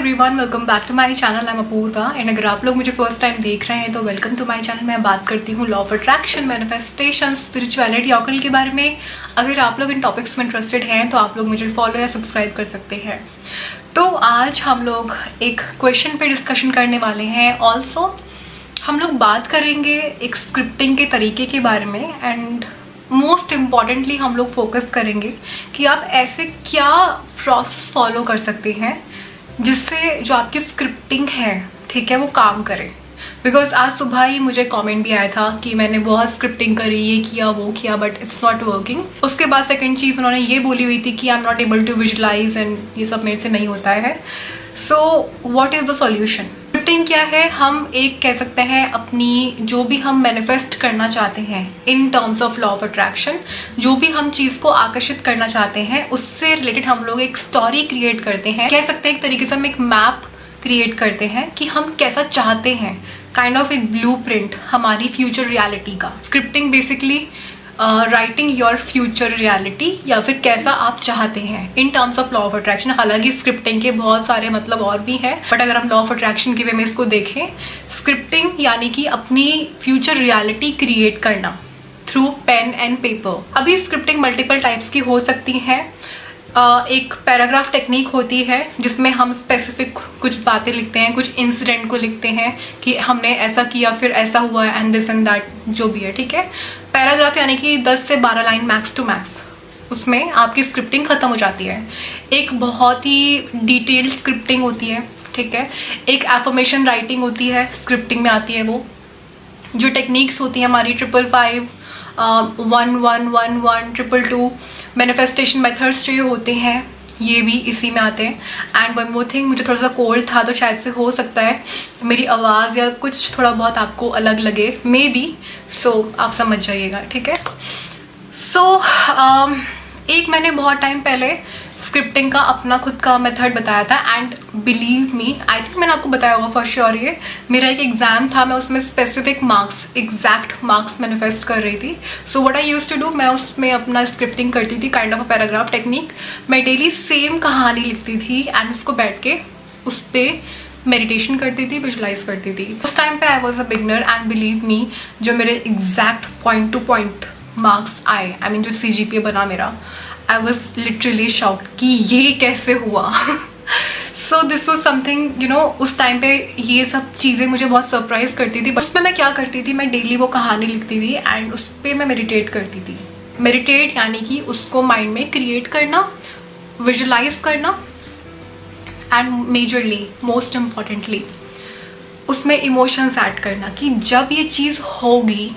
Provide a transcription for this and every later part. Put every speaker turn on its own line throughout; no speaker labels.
Everyone, welcome back to my channel. I am Apoorva and अगर आप लोग मुझे फर्स्ट टाइम देख रहे हैं तो वेलकम टू माय चैनल। मैं बात करती हूँ law of attraction, manifestation, spirituality, occult के बारे में। अगर आप लोग इन टॉपिक्स में इंटरेस्टेड हैं तो आप लोग मुझे फॉलो या सब्सक्राइब कर सकते हैं। तो आज हम लोग एक क्वेश्चन पे डिस्कशन करने वाले हैं। ऑल्सो हम लोग बात करेंगे एक स्क्रिप्टिंग के तरीके के बारे में एंड मोस्ट इम्पॉर्टेंटली हम लोग फोकस करेंगे कि आप ऐसे क्या प्रोसेस फॉलो कर सकते हैं जिससे जो आपकी स्क्रिप्टिंग है, ठीक है, वो काम करे। बिकॉज आज सुबह ही मुझे कमेंट भी आया था कि मैंने बहुत स्क्रिप्टिंग करी, ये किया वो किया, बट इट्स नॉट वर्किंग। उसके बाद सेकंड चीज़ उन्होंने ये बोली हुई थी कि I am not able to visualize and ये सब मेरे से नहीं होता है। So what is the solution? Scripting क्या है? हम एक कह सकते हैं अपनी जो भी हम मैनिफेस्ट करना चाहते हैं in terms of law of attraction, जो भी हम चीज़ को आकर्षित करना चाहते हैं उससे रिलेटेड हम लोग एक स्टोरी क्रिएट करते हैं। कह सकते हैं एक तरीके से हम एक मैप क्रिएट करते हैं कि हम कैसा चाहते हैं, काइंड ऑफ एक ब्लूप्रिंट हमारी फ्यूचर रियलिटी का। Scripting basically writing your future reality या फिर कैसा आप चाहते हैं in terms of law of attraction. हालांकि स्क्रिप्टिंग के बहुत सारे मतलब और भी हैं, बट अगर हम लॉ ऑफ अट्रैक्शन के वे में इसको देखें, स्क्रिप्टिंग यानी कि अपनी फ्यूचर रियलिटी क्रिएट करना थ्रू पेन एंड पेपर। अभी स्क्रिप्टिंग मल्टीपल टाइप्स की हो सकती है। एक पैराग्राफ टेक्निक होती है जिसमें हम स्पेसिफिक कुछ बातें लिखते हैं, कुछ इंसिडेंट को लिखते हैं कि हमने ऐसा किया, फिर ऐसा हुआ एंड दिस एंड दैट, जो भी है, ठीक है। पैराग्राफ यानी कि 10 से 12 लाइन मैक्स टू मैक्स, उसमें आपकी स्क्रिप्टिंग खत्म हो जाती है। एक बहुत ही डिटेल्ड स्क्रिप्टिंग होती है, ठीक है। एक एफर्मेशन राइटिंग होती है, स्क्रिप्टिंग में आती है वो। जो टेक्निक्स होती हैं हमारी 555, 1111, 222, मैनिफेस्टेशन मेथड्स जो ये होते हैं ये भी इसी में आते हैं। एंड वन मोर थिंग, मुझे थोड़ा सा कोल्ड था तो शायद से हो सकता है मेरी आवाज़ या कुछ थोड़ा बहुत आपको अलग लगे, मे बी, सो आप समझ जाइएगा, ठीक है। सो एक मैंने बहुत टाइम पहले स्क्रिप्टिंग का अपना खुद का मेथड बताया था and believe me, I think मैंने आपको बताया होगा फॉर श्योर। ये मेरा एक एग्जाम था, मैं उसमें specific marks, exact marks manifest कर रही थी। So what I used to do, मैं उसमें अपना स्क्रिप्टिंग करती थी, kind of a paragraph technique. मैं डेली सेम कहानी लिखती थी एंड उसको बैठ के उस पर मेडिटेशन करती थी, विजुलाइज करती थी। उस टाइम पे I was a beginner and believe me, जो मेरे exact point two point marks आए, आई मीन जो CGPA बना मेरा, आई वॉज लिटरली शॉक्ड कि ये कैसे हुआ। So this was something, you know, उस टाइम पे ये सब चीज़ें मुझे बहुत सरप्राइज करती थी। उसमें मैं क्या करती थी, मैं डेली वो कहानी लिखती थी एंड उस पर मैं मेडिटेट करती थी। मेडिटेट यानी कि उसको माइंड में क्रिएट करना, विजुलाइज करना एंड मेजरली मोस्ट इम्पॉर्टेंटली उसमें इमोशंस ऐड करना कि जब ये चीज़ होगी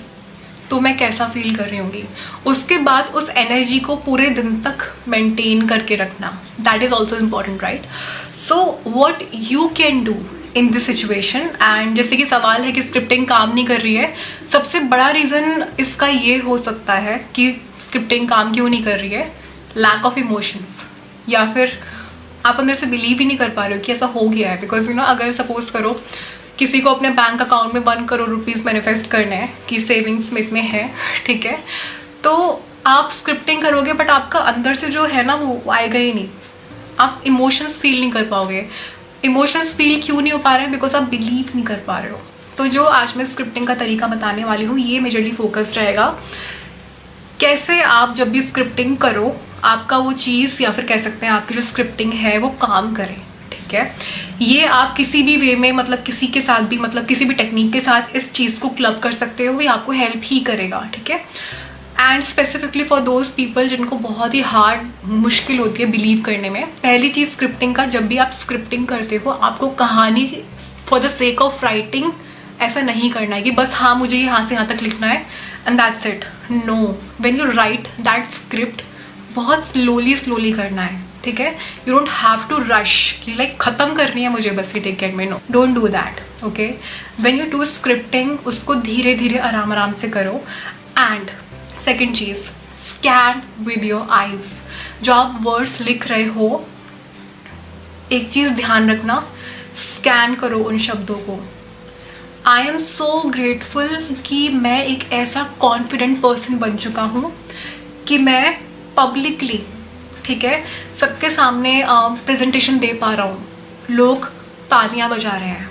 तो मैं कैसा फील कर रही होंगी। उसके बाद उस एनर्जी को पूरे दिन तक मेंटेन करके रखना, that is also important, right. So what you can do in this situation, and जैसे कि सवाल है कि स्क्रिप्टिंग काम नहीं कर रही है, सबसे बड़ा रीज़न इसका ये हो सकता है कि स्क्रिप्टिंग काम क्यों नहीं कर रही है, लैक ऑफ इमोशंस, या फिर आप अंदर से बिलीव ही नहीं कर पा रहे हो कि ऐसा हो गया है। बिकॉज यू नो, अगर सपोज करो किसी को अपने बैंक अकाउंट में 1 करोड़ रुपीज़ मैनिफेस्ट करने हैं कि सेविंग्स में इतने हैं, ठीक है, तो आप स्क्रिप्टिंग करोगे बट आपका अंदर से जो है ना वो आएगा ही नहीं। आप इमोशंस फील नहीं कर पाओगे। इमोशंस फील क्यों नहीं हो पा रहे हैं? बिकॉज आप बिलीव नहीं कर पा रहे हो। तो जो आज मैं स्क्रिप्टिंग का तरीका बताने वाली हूँ ये मेजरली फोकस्ड रहेगा कैसे आप जब भी स्क्रिप्टिंग करो आपका वो चीज़, या फिर कह सकते हैं आपकी जो स्क्रिप्टिंग है वो काम करे, ठीक है। ये आप किसी भी वे में, मतलब किसी के साथ भी, मतलब किसी भी टेक्निक के साथ इस चीज़ को क्लब कर सकते हो, ये आपको हेल्प ही करेगा, ठीक है। And specifically for those people जिनको बहुत ही हार्ड, मुश्किल होती है बिलीव करने में, पहली चीज़ स्क्रिप्टिंग का, जब भी आप स्क्रिप्टिंग करते हो आपको कहानी for the sake of writing ऐसा नहीं करना है कि बस हाँ मुझे यहाँ से यहाँ तक लिखना है and that's it. No, when you write that script बहुत स्लोली करना है, ठीक है। You don't have to rush कि लाइक ख़त्म करनी है मुझे बस ये टिकट में, no, don't do that, okay. When you do scripting उसको धीरे धीरे आराम से करो। एंड सेकेंड चीज़, स्कैन विद योर आइज। जो आप वर्ड्स लिख रहे हो, एक चीज़ ध्यान रखना, स्कैन करो उन शब्दों को। आई एम सो ग्रेटफुल कि मैं एक ऐसा कॉन्फिडेंट पर्सन बन चुका हूँ कि मैं पब्लिकली, ठीक है, सबके सामने प्रेजेंटेशन दे पा रहा हूँ। लोग तालियां बजा रहे हैं,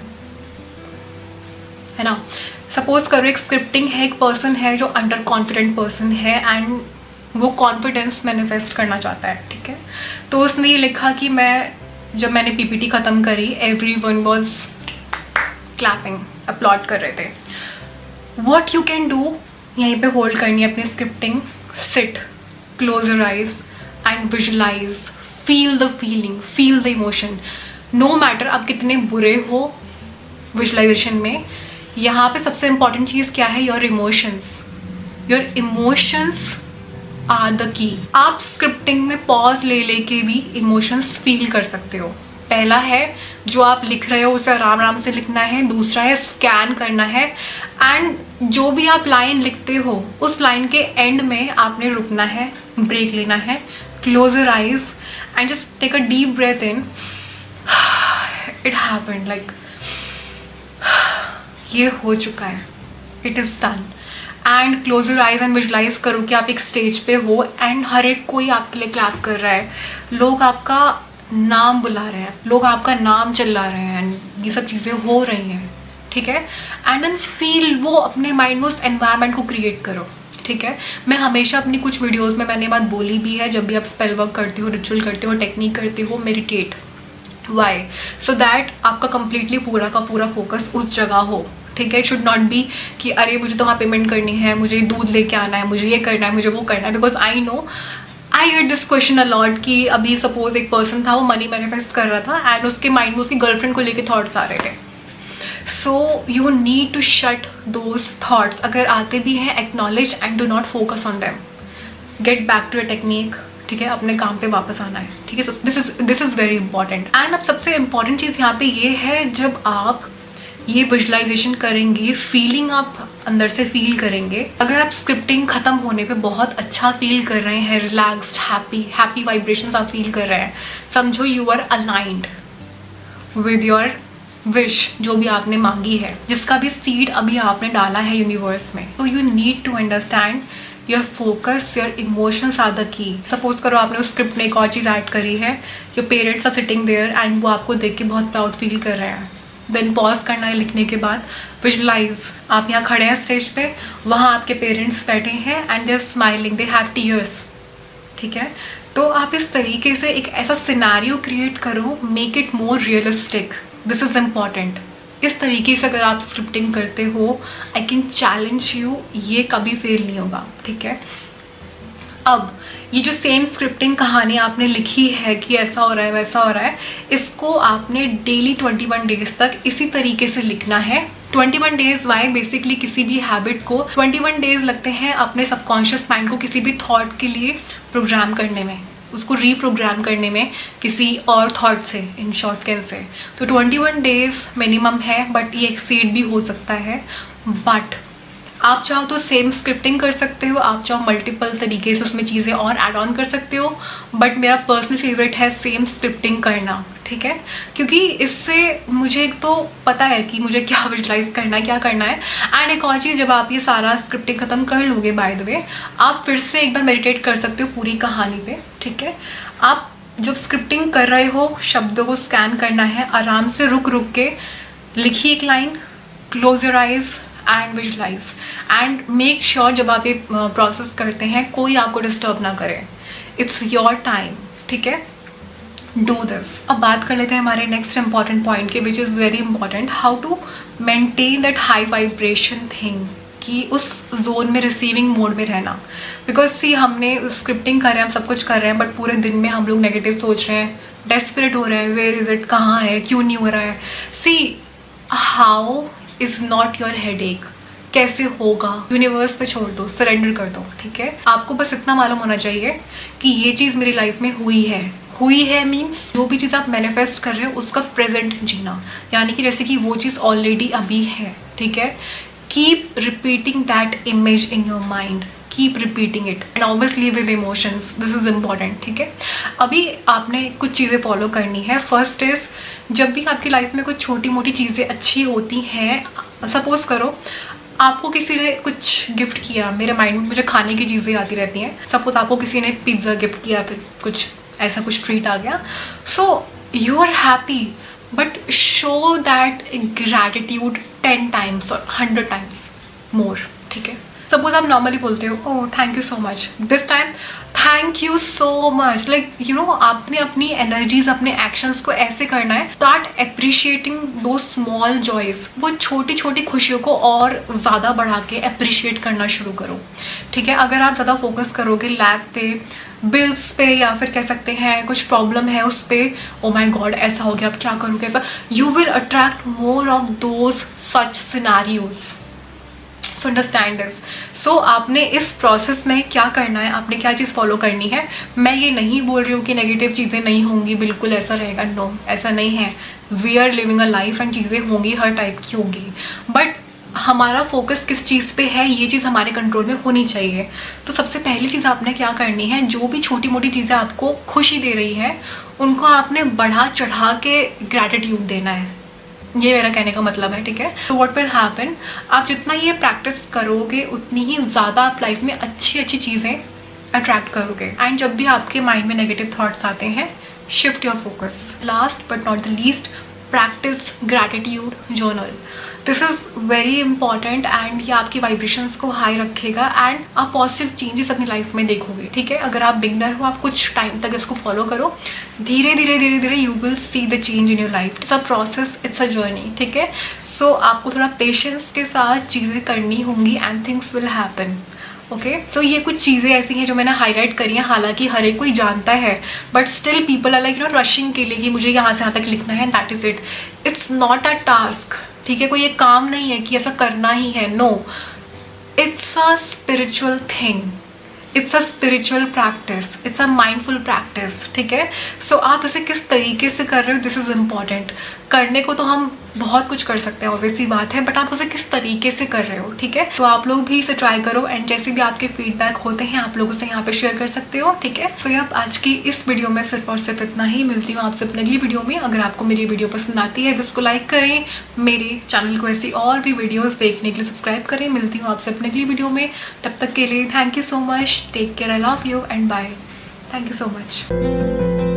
है ना। सपोज करो एक स्क्रिप्टिंग है, एक पर्सन है जो अंडर कॉन्फिडेंट पर्सन है एंड वो कॉन्फिडेंस मैनिफेस्ट करना चाहता है, ठीक है। तो उसने ये लिखा कि जब मैंने पीपीटी ख़त्म करी, एवरीवन वाज क्लैपिंग, अपलॉड कर रहे थे। व्हाट यू कैन डू, यहीं पे होल्ड करनी है अपनी scripting, sit, close your eyes and visualize, feel the feeling, feel the emotion. No matter आप कितने बुरे हो विजुलाइजेशन में, यहाँ पे सबसे इंपॉर्टेंट चीज़ क्या है, your emotions. Your emotions are the key. आप स्क्रिप्टिंग में पॉज ले लेके भी इमोशंस फील कर सकते हो। पहला है जो आप लिख रहे हो उसे आराम आराम से लिखना है, दूसरा है स्कैन करना है, एंड जो भी आप लाइन लिखते हो उस लाइन के एंड में आपने रुकना है, ब्रेक लेना है, close your eyes and just take a deep breath in. It happened, like ये हो चुका है, it is done. And close your eyes and visualize करो कि आप एक स्टेज पे हो एंड हर एक कोई आपके लिए क्लैप कर रहा है, लोग आपका नाम बुला रहे हैं, लोग आपका नाम चिल्ला रहे हैं, एंड ये सब चीज़ें हो रही हैं, ठीक है। एंड देन फील, वो अपने माइंड में उस एनवायरनमेंट को क्रिएट करो, ठीक है। मैं हमेशा अपनी कुछ वीडियोस में मैंने बात बोली भी है, जब भी आप स्पेल वर्क करती हो, रिचुअल करते हो, टेक्निक करते हो, मेडिटेट। वाई? सो दैट आपका कंप्लीटली पूरा का पूरा फोकस उस जगह हो, ठीक है। इट शुड नॉट बी कि अरे मुझे तो वहाँ पेमेंट करनी है, मुझे दूध लेके आना है, मुझे ये करना है, मुझे वो करना है। Because I know, I get this question a lot कि अभी सपोज एक पर्सन था, वो मनी मैनिफेस्ट कर रहा था एंड उसके माइंड में उसकी गर्लफ्रेंड को लेके थॉट्स आ रहे थे। So you need to shut those thoughts. अगर आते भी हैं, acknowledge and do not focus on them, get back to a technique, ठीक है। अपने काम पे वापस आना है, ठीक है। This is very important. And अब सबसे इंपॉर्टेंट चीज़ यहाँ पे ये है, जब आप ये विजुलाइजेशन करेंगे, फीलिंग आप अंदर से फील करेंगे। अगर आप स्क्रिप्टिंग ख़त्म होने पे बहुत अच्छा फील कर रहे हैं, रिलैक्स्ड, हैप्पी वाइब्रेशंस आप फील कर रहे हैं, समझो you are aligned with your wish, जो भी आपने मांगी है, जिसका भी सीड अभी आपने डाला है यूनिवर्स में। तो you need to understand your focus, your emotions are the key. Suppose करो आपने उस स्क्रिप्ट में एक और चीज़ ऐड करी है, your parents are sitting there and वो आपको देख के बहुत प्राउड फील कर रहे हैं। देन पॉज करना है लिखने के बाद, विजुलाइज, आप यहाँ खड़े हैं स्टेज पे, वहाँ आपके पेरेंट्स बैठे हैं and they are smiling, they have tears, ठीक है। तो आप इस तरीके से एक ऐसा सिनेरियो क्रिएट करो, make it more realistic, this is important. इस तरीके से अगर आप स्क्रिप्टिंग करते हो, आई कैन चैलेंज यू, ये कभी फेल नहीं होगा, ठीक है। अब ये जो सेम स्क्रिप्टिंग कहानी आपने लिखी है कि ऐसा हो रहा है, वैसा हो रहा है, इसको आपने डेली 21 डेज तक इसी तरीके से लिखना है। 21 डेज वाई? बेसिकली किसी भी हैबिट को 21 डेज लगते हैं अपने सबकॉन्शियस माइंड को किसी भी थॉट के लिए प्रोग्राम करने में, उसको रीप्रोग्राम करने में किसी और थॉट से, इन शॉर्टकट से। तो 21 डेज मिनिमम है, बट ये एक्सीड भी हो सकता है। बट आप चाहो तो सेम स्क्रिप्टिंग कर सकते हो, आप चाहो मल्टीपल तरीके से उसमें चीज़ें और ऐड ऑन कर सकते हो, बट मेरा पर्सनल फेवरेट है सेम स्क्रिप्टिंग करना, ठीक है। क्योंकि इससे मुझे एक तो पता है कि मुझे क्या विजुलाइज करना है, क्या करना है। एंड एक और चीज़, जब आप ये सारा स्क्रिप्टिंग ख़त्म कर लोगे, बाय द वे, आप फिर से एक बार मेडिटेट कर सकते हो पूरी कहानी पे, ठीक है। आप जब स्क्रिप्टिंग कर रहे हो, शब्दों को स्कैन करना है, आराम से रुक रुक के लिखिए एक line, close your eyes and visualize, and make sure जब आप ये प्रोसेस करते हैं कोई आपको डिस्टर्ब ना करे, इट्स योर टाइम, ठीक है। Do this. अब बात कर लेते हैं हमारे नेक्स्ट इंपॉर्टेंट पॉइंट के, which is very important, how to maintain that high vibration thing, कि उस जोन में, रिसीविंग मोड में रहना। बिकॉज सी, हमने स्क्रिप्टिंग कर रहे हैं, हम सब कुछ कर रहे हैं, बट पूरे दिन में हम लोग नेगेटिव सोच रहे हैं, डेस्परेट हो रहे हैं, वेयर इज इट, कहाँ है, क्यों नहीं हो रहा है। See, how is not your headache, कैसे होगा, यूनिवर्स पे छोड़ दो, सरेंडर कर दो, ठीक है। आपको बस इतना मालूम होना चाहिए कि ये चीज़ मेरी लाइफ में हुई है मीन्स जो भी चीज़ आप मैनिफेस्ट कर रहे हो उसका प्रेजेंट जीना, यानी कि जैसे कि वो चीज़ ऑलरेडी अभी है, ठीक है। Keep repeating that image in your mind, keep repeating it and obviously with emotions, this is important, ठीक है। अभी आपने कुछ चीज़ें फॉलो करनी है। फर्स्ट इज, जब भी आपकी लाइफ में कुछ छोटी मोटी चीज़ें अच्छी होती हैं, सपोज करो आपको किसी ने कुछ गिफ्ट किया, मेरे माइंड में मुझे खाने की चीज़ें आती रहती हैं, सपोज आपको किसी ने पिज्ज़ा गिफ्ट किया, फिर कुछ ऐसा कुछ ट्रीट आ गया, so you are happy, but show that gratitude 10 times और 100 टाइम्स मोर, ठीक है। सपोज आप नॉर्मली बोलते हो oh thank you so much, this time thank you so much, like you no आपने अपनी एनर्जीज, अपने एक्शंस को ऐसे करना है। स्टार्ट अप्रिशिएटिंग दो स्मॉल जॉयज, वो छोटी छोटी खुशियों को और ज़्यादा बढ़ा के अप्रिशिएट करना शुरू करो, ठीक है। अगर आप ज़्यादा फोकस करोगे लैक पे, बिल्स पे, या फिर कह सकते हैं कुछ प्रॉब्लम है उस पे, ओ माई गॉड ऐसा हो गया अब क्या करूँ कैसा, you will attract more of those such scenarios. So understand this. So आपने इस प्रोसेस में क्या करना है, आपने क्या चीज़ फॉलो करनी है। मैं ये नहीं बोल रही हूँ कि नेगेटिव चीज़ें नहीं होंगी, बिल्कुल ऐसा रहेगा, नो ऐसा नहीं है। We are living a life and चीज़ें होंगी, हर टाइप की होंगी, बट हमारा फोकस किस चीज़ पे है ये चीज़ हमारे कंट्रोल में होनी चाहिए। तो सबसे पहली चीज़ आपने क्या करनी है, जो भी छोटी मोटी चीज़ें आपको खुशी दे रही है उनको आपने बढ़ा चढ़ा के ग्रैटिट्यूड देना है, ये मेरा कहने का मतलब है, ठीक है। तो व्हाट विल हैपन, आप जितना ये प्रैक्टिस करोगे उतनी ही ज़्यादा आप लाइफ में अच्छी अच्छी चीज़ें अट्रैक्ट करोगे। एंड जब भी आपके माइंड में नेगेटिव थॉट्स आते हैं, shift your focus. Last but not the least, practice gratitude journal. This is very important and ये आपकी वाइब्रेशंस को हाई रखेगा एंड आप पॉजिटिव चेंजेस अपनी लाइफ में देखोगे, ठीक है। अगर आप बिगनर हो, आप कुछ टाइम तक इसको फॉलो करो, धीरे धीरे धीरे धीरे you will see the change in your life. It's a process, it's a journey, ठीक है। सो आपको थोड़ा पेशेंस के साथ चीज़ें करनी होंगी and things will happen, okay. तो ये कुछ चीज़ें ऐसी हैं जो मैंने हाईलाइट करी हैं, हालांकि हर एक कोई जानता है, but still people are like you know rushing के लिए कि मुझे यहाँ से यहाँ तक लिखना है, that is it. It's not a task, ठीक है। कोई एक काम नहीं है कि ऐसा करना ही है, no, it's a spiritual thing, it's a spiritual practice, it's a mindful practice, ठीक है। सो आप इसे किस तरीके से कर रहे हो, दिस इज़ इम्पॉर्टेंट। करने को तो हम बहुत कुछ कर सकते हैं, ऑब्वियसली बात है, बट आप उसे किस तरीके से कर रहे हो, ठीक है। तो आप लोग भी इसे ट्राई करो एंड जैसे भी आपके फीडबैक होते हैं आप लोग उसे यहाँ पे शेयर कर सकते हो, ठीक है। तो अब आज की इस वीडियो में सिर्फ और सिर्फ इतना ही। मिलती हूँ आपसे अपनी अगली वीडियो में। अगर आपको मेरी वीडियो पसंद आती है तो इसको लाइक करें, मेरे चैनल को ऐसी और भी वीडियोज़ देखने के लिए सब्सक्राइब करें। मिलती हूँ आपसे अपनी अगली वीडियो में, तब तक के लिए thank you so much, take care, I love you and bye, thank you so much.